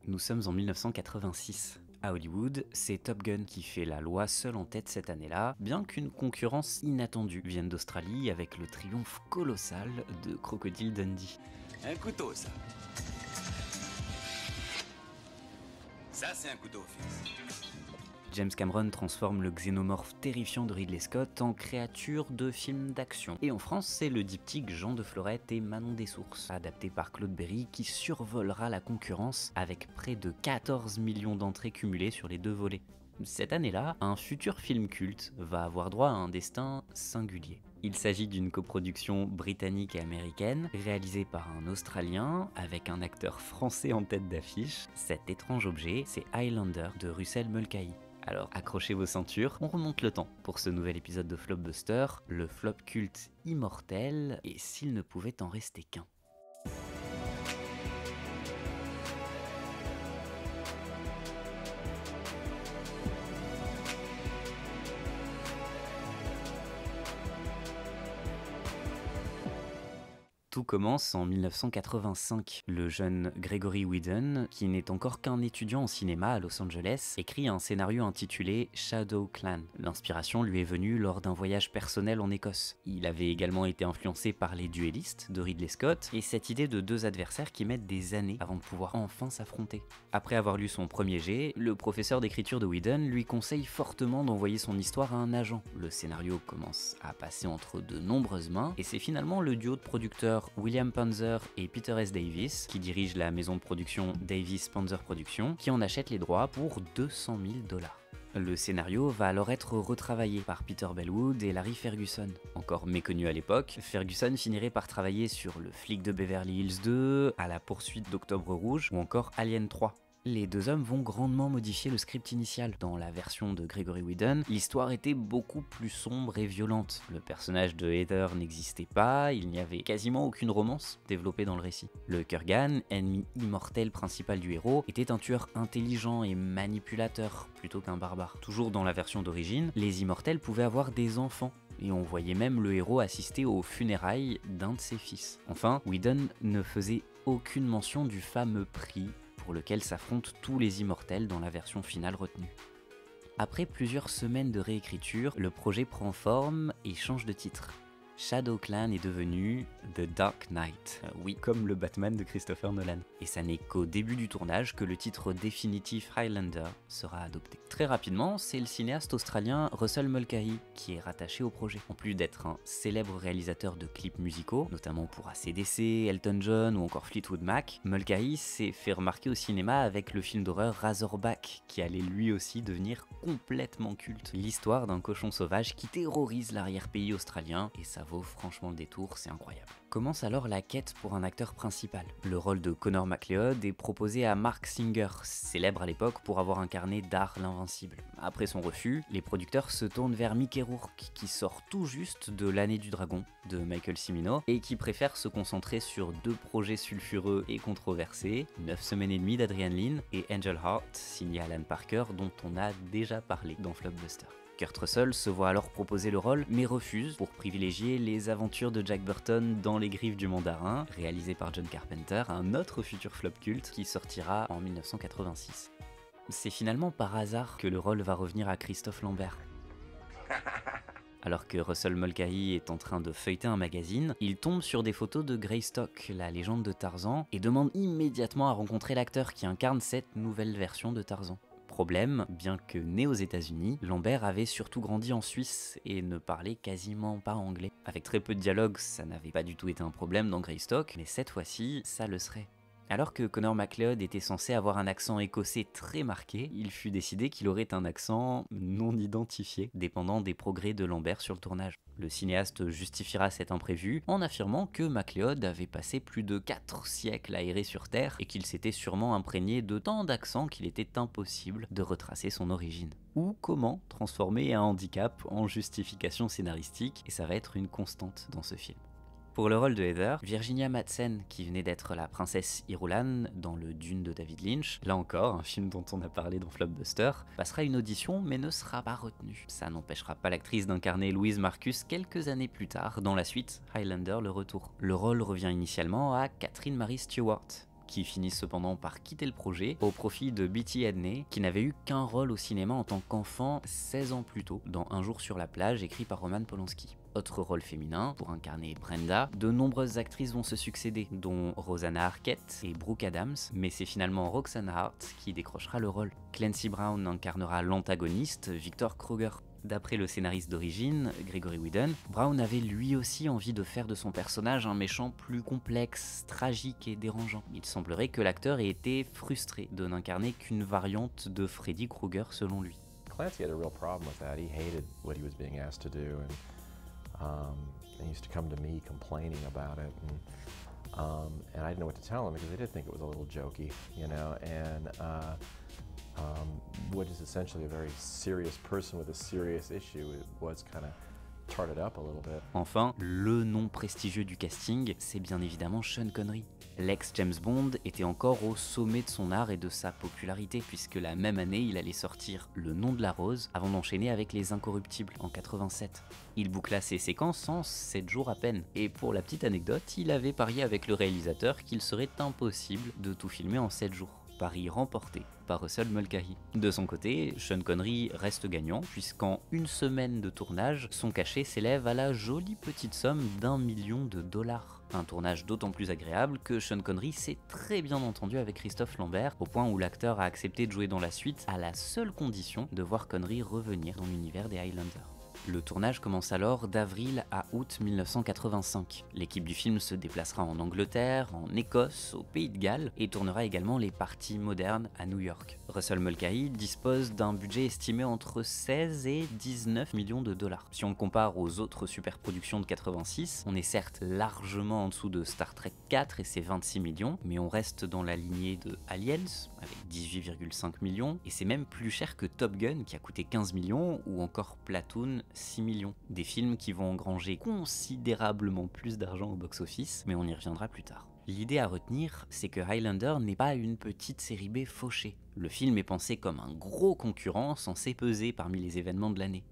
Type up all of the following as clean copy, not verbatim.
Nous sommes en 1986. À Hollywood, c'est Top Gun qui fait la loi seul en tête cette année-là, bien qu'une concurrence inattendue vienne d'Australie avec le triomphe colossal de Crocodile Dundee. Un couteau, ça. Ça, c'est un couteau fixe. James Cameron transforme le xénomorphe terrifiant de Ridley Scott en créature de film d'action. Et en France, c'est le diptyque Jean de Florette et Manon des Sources, adapté par Claude Berry, qui survolera la concurrence avec près de 14 millions d'entrées cumulées sur les deux volets. Cette année-là, un futur film culte va avoir droit à un destin singulier. Il s'agit d'une coproduction britannique et américaine, réalisée par un Australien, avec un acteur français en tête d'affiche. Cet étrange objet, c'est Highlander de Russell Mulcahy. Alors accrochez vos ceintures, on remonte le temps pour ce nouvel épisode de Flopbuster, le flop culte immortel, et s'il ne pouvait en rester qu'un. Tout commence en 1985. Le jeune Gregory Whedon, qui n'est encore qu'un étudiant en cinéma à Los Angeles, écrit un scénario intitulé Shadow Clan. L'inspiration lui est venue lors d'un voyage personnel en Écosse. Il avait également été influencé par Les Duellistes de Ridley Scott et cette idée de deux adversaires qui mettent des années avant de pouvoir enfin s'affronter. Après avoir lu son premier jet, le professeur d'écriture de Whedon lui conseille fortement d'envoyer son histoire à un agent. Le scénario commence à passer entre de nombreuses mains et c'est finalement le duo de producteurs William Panzer et Peter S. Davis, qui dirige la maison de production Davis Panzer Productions, qui en achète les droits pour 200 000 $. Le scénario va alors être retravaillé par Peter Bellwood et Larry Ferguson. Encore méconnu à l'époque, Ferguson finirait par travailler sur Le flic de Beverly Hills 2, À la poursuite d'Octobre Rouge ou encore Alien 3. Les deux hommes vont grandement modifier le script initial. Dans la version de Gregory Whedon, l'histoire était beaucoup plus sombre et violente. Le personnage de Heather n'existait pas, il n'y avait quasiment aucune romance développée dans le récit. Le Kurgan, ennemi immortel principal du héros, était un tueur intelligent et manipulateur plutôt qu'un barbare. Toujours dans la version d'origine, les immortels pouvaient avoir des enfants, et on voyait même le héros assister aux funérailles d'un de ses fils. Enfin, Whedon ne faisait aucune mention du fameux prix pour lequel s'affrontent tous les immortels dans la version finale retenue. Après plusieurs semaines de réécriture, le projet prend forme et change de titre. Shadow Clan est devenu The Dark Knight, oui, comme le Batman de Christopher Nolan. Et ça n'est qu'au début du tournage que le titre définitif Highlander sera adopté. Très rapidement, c'est le cinéaste australien Russell Mulcahy qui est rattaché au projet. En plus d'être un célèbre réalisateur de clips musicaux, notamment pour AC/DC, Elton John ou encore Fleetwood Mac, Mulcahy s'est fait remarquer au cinéma avec le film d'horreur Razorback, qui allait lui aussi devenir complètement culte. L'histoire d'un cochon sauvage qui terrorise l'arrière-pays australien, et ça vaut franchement le détour, c'est incroyable. Commence alors la quête pour un acteur principal. Le rôle de Connor McLeod est proposé à Mark Singer, célèbre à l'époque pour avoir incarné Dar l'Invincible. Après son refus, les producteurs se tournent vers Mickey Rourke, qui sort tout juste de L'Année du Dragon de Michael Cimino et qui préfère se concentrer sur deux projets sulfureux et controversés, 9 semaines et demie d'Adrian Lyne et Angel Heart, signé Alan Parker, dont on a déjà parlé dans Flopbuster. Kurt Russell se voit alors proposer le rôle, mais refuse pour privilégier les aventures de Jack Burton dans Les Griffes du Mandarin, réalisé par John Carpenter, un autre futur flop culte qui sortira en 1986. C'est finalement par hasard que le rôle va revenir à Christophe Lambert. Alors que Russell Mulcahy est en train de feuilleter un magazine, il tombe sur des photos de Greystock, la légende de Tarzan, et demande immédiatement à rencontrer l'acteur qui incarne cette nouvelle version de Tarzan. Problème, bien que né aux États-Unis, Lambert avait surtout grandi en Suisse et ne parlait quasiment pas anglais. Avec très peu de dialogue, ça n'avait pas du tout été un problème dans Greystock, mais cette fois-ci, ça le serait. Alors que Connor McLeod était censé avoir un accent écossais très marqué, il fut décidé qu'il aurait un accent non identifié, dépendant des progrès de Lambert sur le tournage. Le cinéaste justifiera cet imprévu en affirmant que McLeod avait passé plus de 4 siècles à errer sur Terre et qu'il s'était sûrement imprégné de tant d'accents qu'il était impossible de retracer son origine. Ou comment transformer un handicap en justification scénaristique, et ça va être une constante dans ce film. Pour le rôle de Heather, Virginia Madsen, qui venait d'être la princesse Irulan dans le Dune de David Lynch, là encore, un film dont on a parlé dans Flopbuster, passera une audition mais ne sera pas retenue. Ça n'empêchera pas l'actrice d'incarner Louise Marcus quelques années plus tard dans la suite Highlander le retour. Le rôle revient initialement à Catherine Marie Stewart, qui finissent cependant par quitter le projet au profit de Beatty Edney, qui n'avait eu qu'un rôle au cinéma en tant qu'enfant 16 ans plus tôt, dans Un jour sur la plage, écrit par Roman Polanski. Autre rôle féminin, pour incarner Brenda, de nombreuses actrices vont se succéder, dont Rosanna Arquette et Brooke Adams, mais c'est finalement Roxanne Hart qui décrochera le rôle. Clancy Brown incarnera l'antagoniste, Victor Krueger. D'après le scénariste d'origine, Gregory Whedon, Brown avait lui aussi envie de faire de son personnage un méchant plus complexe, tragique et dérangeant. Il semblerait que l'acteur ait été frustré de n'incarner qu'une variante de Freddy Krueger selon lui. Clancy had a real problem with that. He hated what he was being asked to do, and he used to come to me complaining about it, and I didn't know what to tell him because I did think it was a little jokey, you know, and what is essentially a very serious person with a serious issue, it was kind of tarted up a little bit. Enfin, le nom prestigieux du casting, c'est bien évidemment Sean Connery. L'ex-James Bond était encore au sommet de son art et de sa popularité, puisque la même année, il allait sortir Le Nom de la Rose, avant d'enchaîner avec Les Incorruptibles, en 87. Il boucla ses séquences en 7 jours à peine, et pour la petite anecdote, il avait parié avec le réalisateur qu'il serait impossible de tout filmer en 7 jours. Pari remporté par Russell Mulcahy. De son côté, Sean Connery reste gagnant, puisqu'en une semaine de tournage, son cachet s'élève à la jolie petite somme d'1 million de dollars. Un tournage d'autant plus agréable que Sean Connery s'est très bien entendu avec Christophe Lambert, au point où l'acteur a accepté de jouer dans la suite à la seule condition de voir Connery revenir dans l'univers des Highlanders. Le tournage commence alors d'avril à août 1985. L'équipe du film se déplacera en Angleterre, en Écosse, au Pays de Galles et tournera également les parties modernes à New York. Russell Mulcahy dispose d'un budget estimé entre 16 et 19 millions de dollars. Si on le compare aux autres superproductions de 86, on est certes largement en dessous de Star Trek 4 et ses 26 millions, mais on reste dans la lignée de Aliens avec 18,5 millions et c'est même plus cher que Top Gun qui a coûté 15 millions ou encore Platoon 6 millions. Des films qui vont engranger considérablement plus d'argent au box-office, mais on y reviendra plus tard. L'idée à retenir, c'est que Highlander n'est pas une petite série B fauchée. Le film est pensé comme un gros concurrent censé peser parmi les événements de l'année.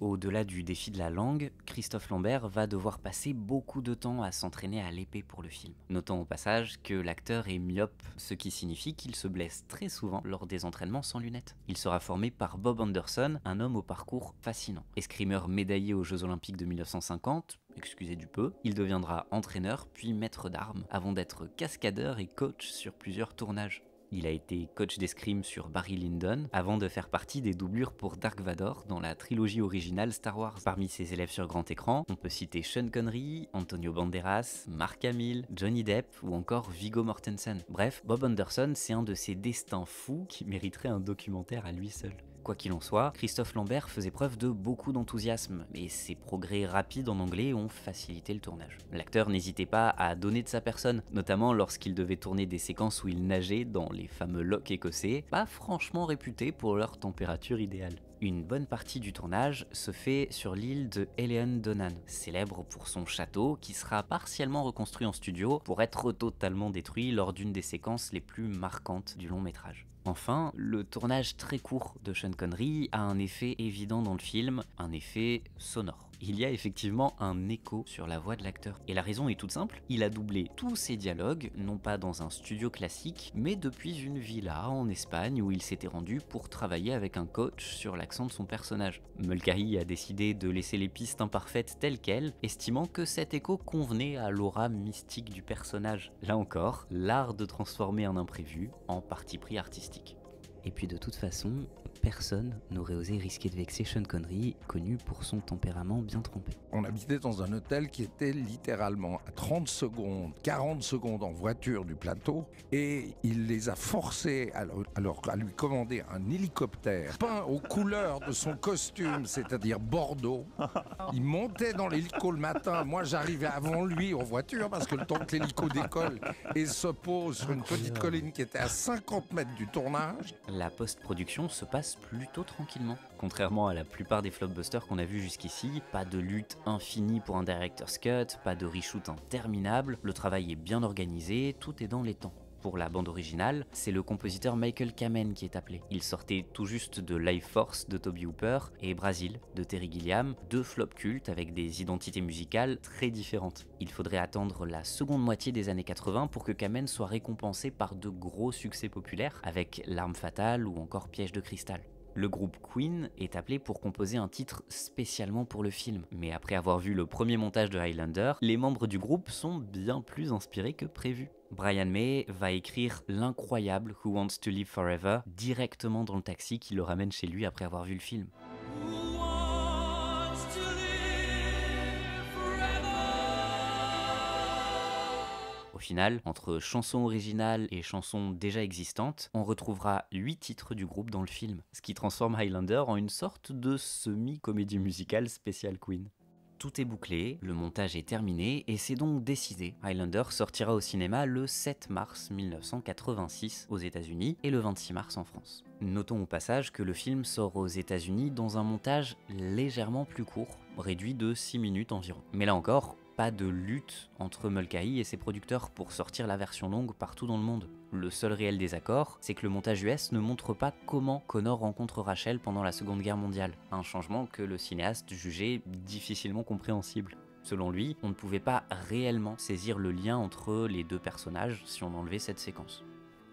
Au-delà du défi de la langue, Christophe Lambert va devoir passer beaucoup de temps à s'entraîner à l'épée pour le film. Notons au passage que l'acteur est myope, ce qui signifie qu'il se blesse très souvent lors des entraînements sans lunettes. Il sera formé par Bob Anderson, un homme au parcours fascinant. Escrimeur médaillé aux Jeux Olympiques de 1950, excusez du peu, il deviendra entraîneur puis maître d'armes, avant d'être cascadeur et coach sur plusieurs tournages. Il a été coach d'escrime sur Barry Lyndon avant de faire partie des doublures pour Dark Vador dans la trilogie originale Star Wars. Parmi ses élèves sur grand écran, on peut citer Sean Connery, Antonio Banderas, Mark Hamill, Johnny Depp ou encore Viggo Mortensen. Bref, Bob Anderson, c'est un de ces destins fous qui mériterait un documentaire à lui seul. Quoi qu'il en soit, Christophe Lambert faisait preuve de beaucoup d'enthousiasme, et ses progrès rapides en anglais ont facilité le tournage. L'acteur n'hésitait pas à donner de sa personne, notamment lorsqu'il devait tourner des séquences où il nageait dans les fameux lochs écossais, pas franchement réputés pour leur température idéale. Une bonne partie du tournage se fait sur l'île de Eleon Donan, célèbre pour son château qui sera partiellement reconstruit en studio pour être totalement détruit lors d'une des séquences les plus marquantes du long métrage. Enfin, le tournage très court de Sean Connery a un effet évident dans le film, un effet sonore. Il y a effectivement un écho sur la voix de l'acteur. Et la raison est toute simple, il a doublé tous ses dialogues, non pas dans un studio classique, mais depuis une villa en Espagne où il s'était rendu pour travailler avec un coach sur l'accent de son personnage. Mulcahy a décidé de laisser les pistes imparfaites telles quelles, estimant que cet écho convenait à l'aura mystique du personnage. Là encore, l'art de transformer un imprévu en parti pris artistique. Et puis de toute façon, personne n'aurait osé risquer de vexer Sean Connery, connu pour son tempérament bien trempé. On habitait dans un hôtel qui était littéralement à 30 secondes, 40 secondes en voiture du plateau, et il les a forcés à lui commander un hélicoptère peint aux couleurs de son costume, c'est-à-dire Bordeaux. Il montait dans l'hélico le matin, moi j'arrivais avant lui en voiture parce que le temps que l'hélico décolle et se pose sur une petite colline qui était à 50 mètres du tournage. La post-production se passe plutôt tranquillement. Contrairement à la plupart des blockbusters qu'on a vus jusqu'ici, pas de lutte infinie pour un director's cut, pas de reshoot interminable, le travail est bien organisé, tout est dans les temps. Pour la bande originale, c'est le compositeur Michael Kamen qui est appelé. Il sortait tout juste de Life Force de Toby Hooper et Brazil de Terry Gilliam, deux flops cultes avec des identités musicales très différentes. Il faudrait attendre la seconde moitié des années 80 pour que Kamen soit récompensé par de gros succès populaires avec L'Arme Fatale ou encore Piège de Cristal. Le groupe Queen est appelé pour composer un titre spécialement pour le film, mais après avoir vu le premier montage de Highlander, les membres du groupe sont bien plus inspirés que prévu. Brian May va écrire l'incroyable Who Wants to Live Forever directement dans le taxi qui le ramène chez lui après avoir vu le film. Au final, entre chansons originales et chansons déjà existantes, on retrouvera 8 titres du groupe dans le film, ce qui transforme Highlander en une sorte de semi-comédie musicale spéciale Queen. Tout est bouclé, le montage est terminé et c'est donc décidé. Highlander sortira au cinéma le 7 mars 1986 aux États-Unis et le 26 mars en France. Notons au passage que le film sort aux États-Unis dans un montage légèrement plus court, réduit de 6 minutes environ. Mais là encore, pas de lutte entre Mulcahy et ses producteurs pour sortir la version longue partout dans le monde. Le seul réel désaccord, c'est que le montage US ne montre pas comment Connor rencontre Rachel pendant la Seconde Guerre mondiale, un changement que le cinéaste jugeait difficilement compréhensible. Selon lui, on ne pouvait pas réellement saisir le lien entre les deux personnages si on enlevait cette séquence.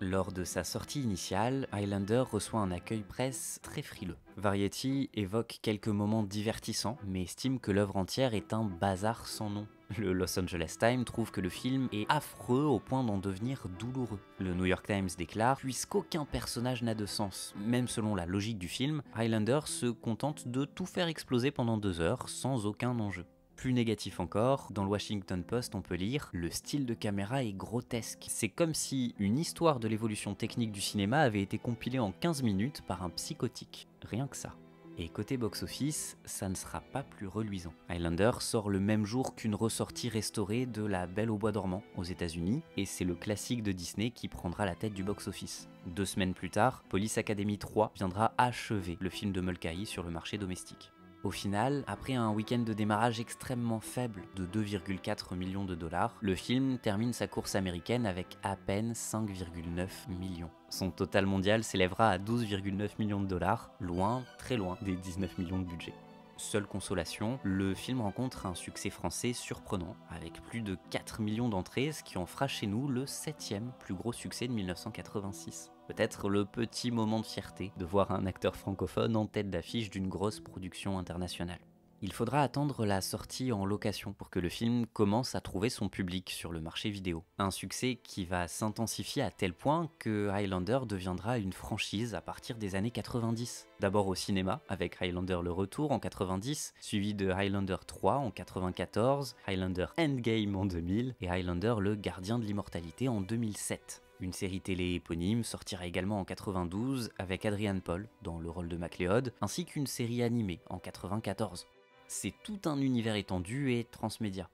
Lors de sa sortie initiale, Highlander reçoit un accueil presse très frileux. Variety évoque quelques moments divertissants, mais estime que l'œuvre entière est un bazar sans nom. Le Los Angeles Times trouve que le film est affreux au point d'en devenir douloureux. Le New York Times déclare « Puisqu'aucun personnage n'a de sens, même selon la logique du film, Highlander se contente de tout faire exploser pendant 2 heures sans aucun enjeu. » Plus négatif encore, dans le Washington Post on peut lire « Le style de caméra est grotesque. C'est comme si une histoire de l'évolution technique du cinéma avait été compilée en 15 minutes par un psychotique. Rien que ça. » Et côté box-office, ça ne sera pas plus reluisant. Highlander sort le même jour qu'une ressortie restaurée de La Belle au bois dormant aux États-Unis, et c'est le classique de Disney qui prendra la tête du box-office. 2 semaines plus tard, Police Academy 3 viendra achever le film de Mulcahy sur le marché domestique. Au final, après un week-end de démarrage extrêmement faible de 2,4 millions de dollars, le film termine sa course américaine avec à peine 5,9 millions. Son total mondial s'élèvera à 12,9 millions de dollars, loin, très loin des 19 millions de budget. Seule consolation, le film rencontre un succès français surprenant, avec plus de 4 millions d'entrées, ce qui en fera chez nous le 7e plus gros succès de 1986. Peut-être le petit moment de fierté de voir un acteur francophone en tête d'affiche d'une grosse production internationale. Il faudra attendre la sortie en location pour que le film commence à trouver son public sur le marché vidéo. Un succès qui va s'intensifier à tel point que Highlander deviendra une franchise à partir des années 90. D'abord au cinéma, avec Highlander le retour en 90, suivi de Highlander 3 en 94, Highlander Endgame en 2000 et Highlander le gardien de l'immortalité en 2007. Une série télé éponyme sortira également en 92 avec Adrian Paul dans le rôle de MacLeod, ainsi qu'une série animée en 94. C'est tout un univers étendu et transmédia.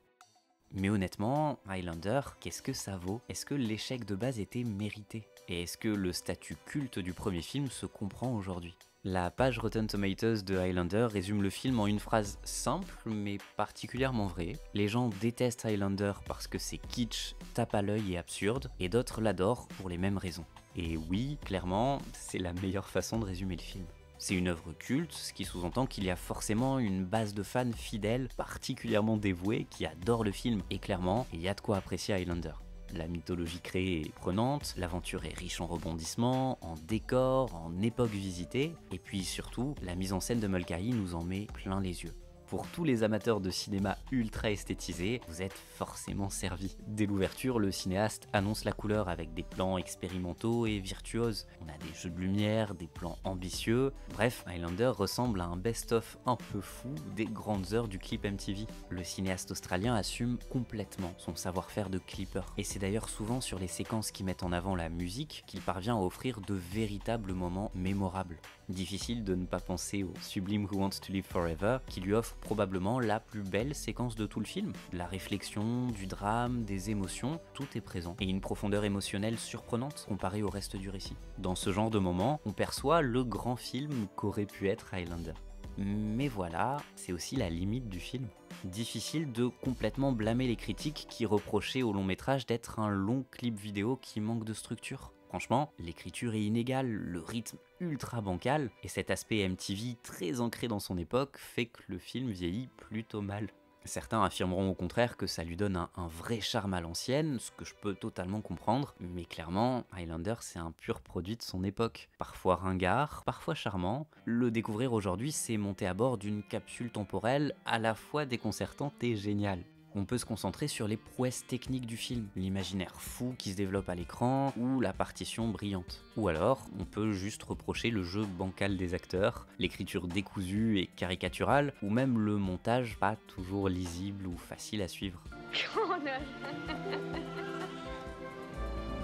Mais honnêtement, Highlander, qu'est-ce que ça vaut? Est-ce que l'échec de base était mérité? Et est-ce que le statut culte du premier film se comprend aujourd'hui? La page Rotten Tomatoes de Highlander résume le film en une phrase simple mais particulièrement vraie. Les gens détestent Highlander parce que c'est kitsch, tape à l'œil et absurde, et d'autres l'adorent pour les mêmes raisons. Et oui, clairement, c'est la meilleure façon de résumer le film. C'est une œuvre culte, ce qui sous-entend qu'il y a forcément une base de fans fidèles, particulièrement dévoués, qui adorent le film. Et clairement, il y a de quoi apprécier Highlander. La mythologie créée est prenante, l'aventure est riche en rebondissements, en décors, en époques visitées, et puis surtout, la mise en scène de Mulcahy nous en met plein les yeux. Pour tous les amateurs de cinéma ultra esthétisé, vous êtes forcément servis. Dès l'ouverture, le cinéaste annonce la couleur avec des plans expérimentaux et virtuoses. On a des jeux de lumière, des plans ambitieux. Bref, Highlander ressemble à un best-of un peu fou des grandes heures du clip MTV. Le cinéaste australien assume complètement son savoir-faire de clipper. Et c'est d'ailleurs souvent sur les séquences qui mettent en avant la musique qu'il parvient à offrir de véritables moments mémorables. Difficile de ne pas penser au sublime Who Wants to Live Forever, qui lui offre probablement la plus belle séquence de tout le film. La réflexion, du drame, des émotions, tout est présent. Et une profondeur émotionnelle surprenante comparée au reste du récit. Dans ce genre de moment, on perçoit le grand film qu'aurait pu être Highlander. Mais voilà, c'est aussi la limite du film. Difficile de complètement blâmer les critiques qui reprochaient au long métrage d'être un long clip vidéo qui manque de structure. Franchement, l'écriture est inégale, le rythme ultra bancal, et cet aspect MTV très ancré dans son époque fait que le film vieillit plutôt mal. Certains affirmeront au contraire que ça lui donne un vrai charme à l'ancienne, ce que je peux totalement comprendre, mais clairement, Highlander c'est un pur produit de son époque. Parfois ringard, parfois charmant, le découvrir aujourd'hui c'est monter à bord d'une capsule temporelle à la fois déconcertante et géniale. On peut se concentrer sur les prouesses techniques du film, l'imaginaire fou qui se développe à l'écran ou la partition brillante. Ou alors, on peut juste reprocher le jeu bancal des acteurs, l'écriture décousue et caricaturale, ou même le montage pas toujours lisible ou facile à suivre.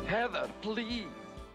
Heather, please.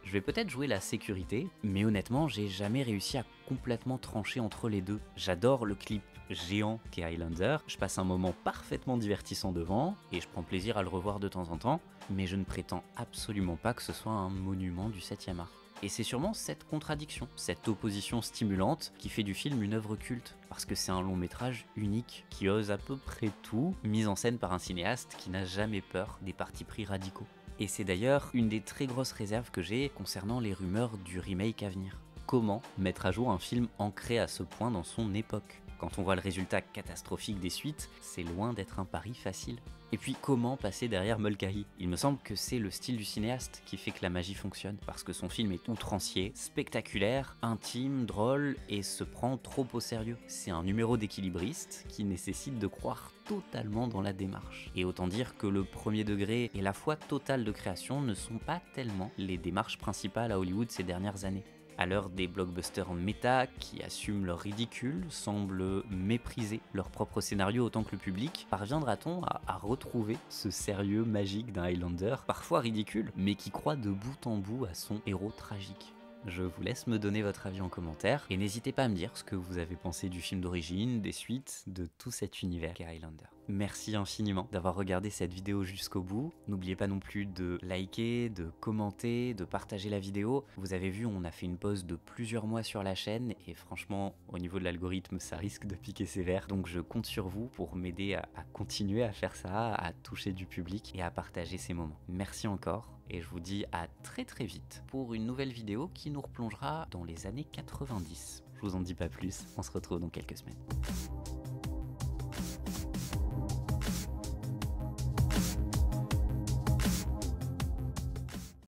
Je vais peut-être jouer la sécurité, mais honnêtement, j'ai jamais réussi à complètement trancher entre les deux. J'adore le clip géant qu'est Highlander, je passe un moment parfaitement divertissant devant, et je prends plaisir à le revoir de temps en temps, mais je ne prétends absolument pas que ce soit un monument du 7e art. Et c'est sûrement cette contradiction, cette opposition stimulante qui fait du film une œuvre culte, parce que c'est un long métrage unique, qui ose à peu près tout, mis en scène par un cinéaste qui n'a jamais peur des partis pris radicaux. Et c'est d'ailleurs une des très grosses réserves que j'ai concernant les rumeurs du remake à venir. Comment mettre à jour un film ancré à ce point dans son époque ? Quand on voit le résultat catastrophique des suites, c'est loin d'être un pari facile. Et puis comment passer derrière Mulcahy ? Il me semble que c'est le style du cinéaste qui fait que la magie fonctionne, parce que son film est outrancier, spectaculaire, intime, drôle et se prend trop au sérieux. C'est un numéro d'équilibriste qui nécessite de croire totalement dans la démarche. Et autant dire que le premier degré et la foi totale de création ne sont pas tellement les démarches principales à Hollywood ces dernières années. À l'heure des blockbusters méta qui assument leur ridicule, semblent mépriser leur propre scénario autant que le public, parviendra-t-on à retrouver ce sérieux magique d'un Highlander, parfois ridicule, mais qui croit de bout en bout à son héros tragique ? Je vous laisse me donner votre avis en commentaire, et n'hésitez pas à me dire ce que vous avez pensé du film d'origine, des suites, de tout cet univers qu'est Highlander. Merci infiniment d'avoir regardé cette vidéo jusqu'au bout. N'oubliez pas non plus de liker, de commenter, de partager la vidéo. Vous avez vu, on a fait une pause de plusieurs mois sur la chaîne, et franchement, au niveau de l'algorithme, ça risque de piquer sévère. Donc je compte sur vous pour m'aider à continuer à faire ça, à toucher du public et à partager ces moments. Merci encore. Et je vous dis à très vite pour une nouvelle vidéo qui nous replongera dans les années 90. Je vous en dis pas plus, on se retrouve dans quelques semaines.